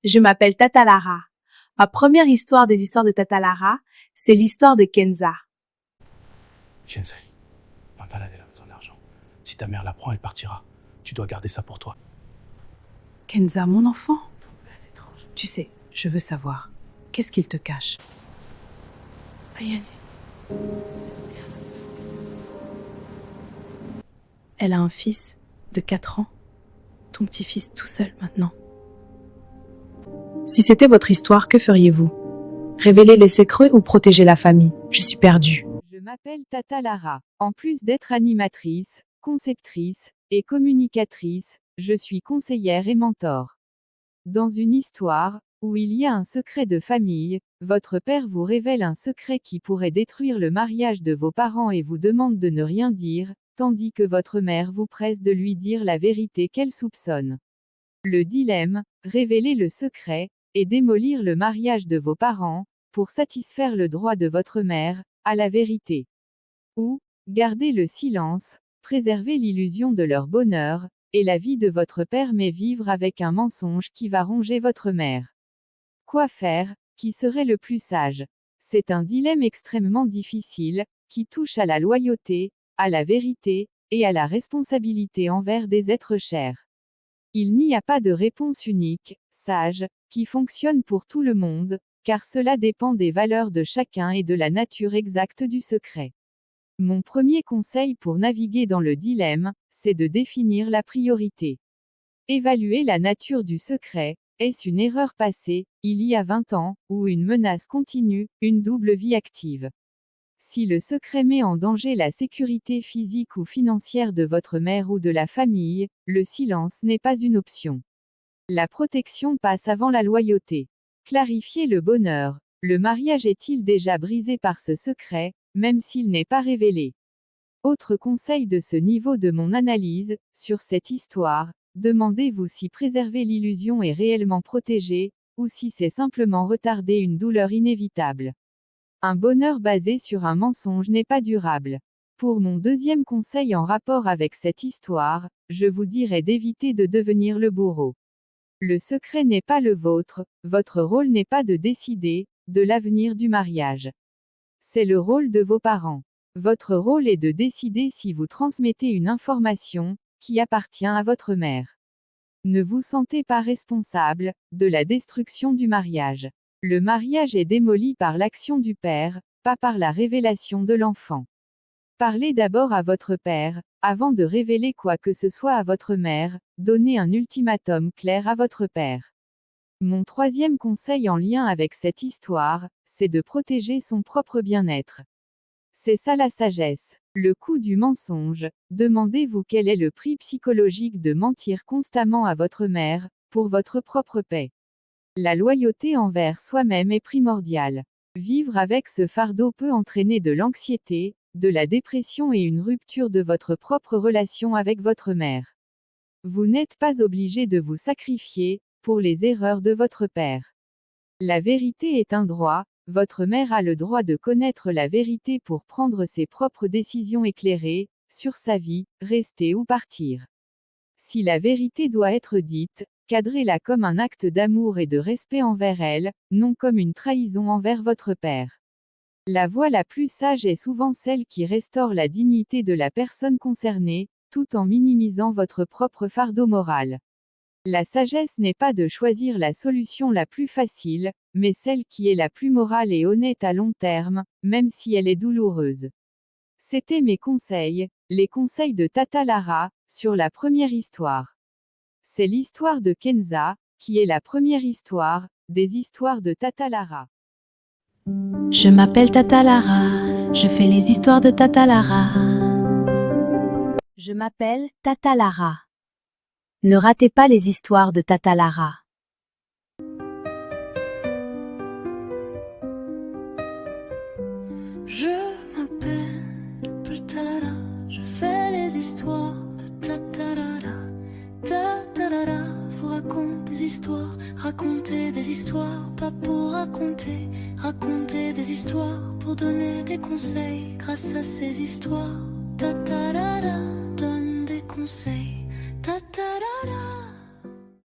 Je m'appelle Tata Lara. Ma première histoire des histoires de Tata Lara, c'est l'histoire de Kenza. Kensei, ma malade, elle a besoin d'argent. Si ta mère la prend, elle partira. Tu dois garder ça pour toi. Kenza, mon enfant. Tu sais, je veux savoir. Qu'est-ce qu'il te cache? Elle a un fils de 4 ans. Ton petit-fils tout seul maintenant. Si c'était votre histoire, que feriez-vous? Révéler les secrets ou protéger la famille? Je suis perdue. Je m'appelle Tata Lara. En plus d'être animatrice, conceptrice et communicatrice, je suis conseillère et mentor. Dans une histoire où il y a un secret de famille, votre père vous révèle un secret qui pourrait détruire le mariage de vos parents et vous demande de ne rien dire, tandis que votre mère vous presse de lui dire la vérité qu'elle soupçonne. Le dilemme, révéler le secret, et démolir le mariage de vos parents, pour satisfaire le droit de votre mère, à la vérité. Ou, garder le silence, préserver l'illusion de leur bonheur, et la vie de votre père mais vivre avec un mensonge qui va ronger votre mère. Quoi faire? Qui serait le plus sage? C'est un dilemme extrêmement difficile, qui touche à la loyauté, à la vérité, et à la responsabilité envers des êtres chers. Il n'y a pas de réponse unique, sage, qui fonctionne pour tout le monde, car cela dépend des valeurs de chacun et de la nature exacte du secret. Mon premier conseil pour naviguer dans le dilemme, c'est de définir la priorité. Évaluer la nature du secret, est-ce une erreur passée, il y a 20 ans, ou une menace continue, une double vie active? Si le secret met en danger la sécurité physique ou financière de votre mère ou de la famille, le silence n'est pas une option. La protection passe avant la loyauté. Clarifier le bonheur. Le mariage est-il déjà brisé par ce secret, même s'il n'est pas révélé? Autre conseil de ce niveau de mon analyse, sur cette histoire, demandez-vous si préserver l'illusion est réellement protégé, ou si c'est simplement retarder une douleur inévitable. Un bonheur basé sur un mensonge n'est pas durable. Pour mon deuxième conseil en rapport avec cette histoire, je vous dirais d'éviter de devenir le bourreau. Le secret n'est pas le vôtre, votre rôle n'est pas de décider de l'avenir du mariage. C'est le rôle de vos parents. Votre rôle est de décider si vous transmettez une information qui appartient à votre mère. Ne vous sentez pas responsable de la destruction du mariage. Le mariage est démoli par l'action du père, pas par la révélation de l'enfant. Parlez d'abord à votre père, avant de révéler quoi que ce soit à votre mère, donnez un ultimatum clair à votre père. Mon troisième conseil en lien avec cette histoire, c'est de protéger son propre bien-être. C'est ça la sagesse. Le coût du mensonge. Demandez-vous quel est le prix psychologique de mentir constamment à votre mère, pour votre propre paix. La loyauté envers soi-même est primordiale. Vivre avec ce fardeau peut entraîner de l'anxiété, de la dépression et une rupture de votre propre relation avec votre mère. Vous n'êtes pas obligé de vous sacrifier pour les erreurs de votre père. La vérité est un droit, votre mère a le droit de connaître la vérité pour prendre ses propres décisions éclairées sur sa vie, rester ou partir. Si la vérité doit être dite, cadrez-la comme un acte d'amour et de respect envers elle, non comme une trahison envers votre père. La voie la plus sage est souvent celle qui restaure la dignité de la personne concernée, tout en minimisant votre propre fardeau moral. La sagesse n'est pas de choisir la solution la plus facile, mais celle qui est la plus morale et honnête à long terme, même si elle est douloureuse. C'était mes conseils, les conseils de Tata Lara, sur la première histoire. C'est l'histoire de Kenza, qui est la première histoire, des histoires de Tata Lara. Je m'appelle Tata Lara, je fais les histoires de Tata Lara. Je m'appelle Tata Lara. Ne ratez pas les histoires de Tata Lara. Je m'appelle Tata Lara, je fais les histoires de Tata Lara. Tata Lara vous raconte des histoires, raconter des histoires, pas pour raconter, raconter des histoires pour donner des conseils grâce à ces histoires. Tata Lara donne des conseils.